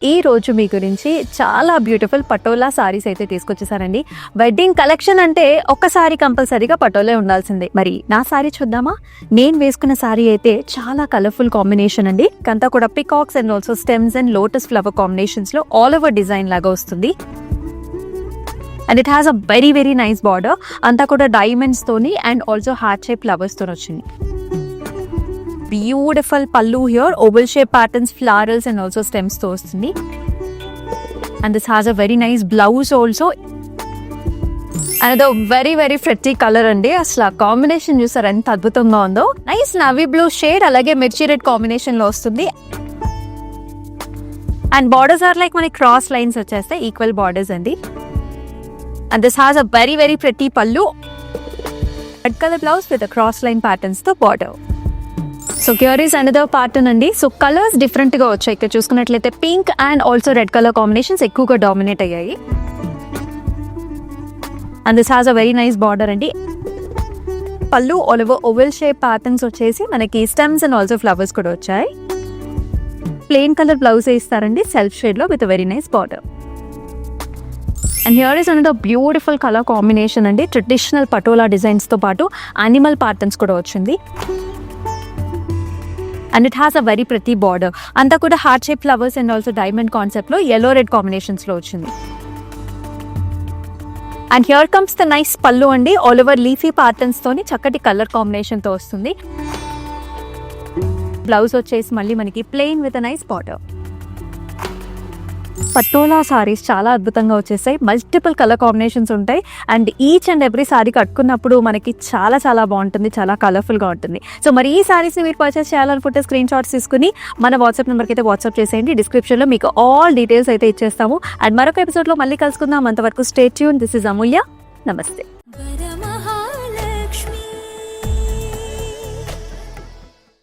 ఈ రోజు మీ గురించి చాలా బ్యూటిఫుల్ పటోలా సారీస్ అయితే తీసుకొచ్చేసారండి. వెడ్డింగ్ కలెక్షన్ అంటే ఒక్కసారి కంపల్సరీగా పటోలే ఉండాల్సిందే. మరి నా సారీ చూద్దామా? నేను వేసుకున్న సారీ అయితే చాలా కలర్ఫుల్ కాంబినేషన్ అండి. అంతా కూడా peacocks and also stems and lotus flower combinations లో ఆల్ ఓవర్ డిజైన్ లాగా వస్తుంది. And it has a very very nice border. అంతా కూడా డైమండ్స్ తోని and also heart shape flowers తో వచ్చింది. బ్యూటిఫుల్ పల్లు here, oval shape patterns, flowers and also stems తో వస్తుంది. And this has a very nice blouse also. And అదో very very pretty colour అండి. అసలు కాంబినేషన్ చూసారు ఎంత అద్భుతంగా ఉందో. నైస్ నవీ బ్లూ షేడ్ అలాగే మిర్చి రెడ్ కాంబినేషన్ లో వస్తుంది. అండ్ బార్డర్స్ ఆర్ లైక్ మనకి క్రాస్ లైన్స్ వచ్చేస్తాయి, ఈక్వల్ బార్డర్స్ అండి. And this has a very very pretty pallu, red colour blouse with cross line patterns తో border. So here is another pattern అండి. So colours different గా వచ్చాయి. ఇక్కడ చూసుకున్నట్లయితే pink and also red colour combinations ఎక్కువగా dominate అయ్యాయి. And this has a very nice border అండి. Pallu all over oval shape patterns వచ్చేసి మనకి స్టెమ్స్ అండ్ ఆల్సో ఫ్లవర్స్ కూడా వచ్చాయి. ప్లెయిన్ కలర్ బ్లౌజ్ ఇస్తారండి సెల్ఫ్ షేడ్ లో with very nice border. And here is another beautiful colour combination అండి. Traditional patola designs తో పాటు యానిమల్ ప్యాటర్న్స్ కూడా వచ్చింది. And it has a very pretty border. అంతా కూడా heart shape flowers and also diamond concept లో yellow red combinations లో వచ్చింది. And here comes the nice పల్లు అండి. ఆల్ ఓవర్ లీఫీ ప్యాటర్న్స్ తోని చక్కటి కలర్ కాంబినేషన్ తో వస్తుంది. బ్లౌజ్ వచ్చేసి మళ్ళీ మనకి plain with nice border. Patola saris చాలా అద్భుతంగా వచ్చేసాయి. మల్టిపుల్ కలర్ కాంబినేషన్స్ ఉంటాయి. And each and every sari కట్టుకున్నప్పుడు మనకి చాలా చాలా బాగుంటుంది, చాలా కలర్ఫుల్గా ఉంటుంది. సో మరి ఈ సారీస్ని మీరు పర్చేస్ చేయాలనుకుంటే స్క్రీన్ షాట్స్ తీసుకుని మన వాట్సాప్ నెంబర్కి అయితే వాట్సాప్ చేసేయండి. డిస్క్రిప్షన్లో మీకు ఆల్ డీటెయిల్స్ అయితే ఇచ్చేస్తాము. అండ్ మరొక ఎపిసోడ్లో మళ్ళీ కలుసుకుందాం. అంతవరకు స్టే ట్యూన్. దిస్ ఇస్ అమూల్య. నమస్తే.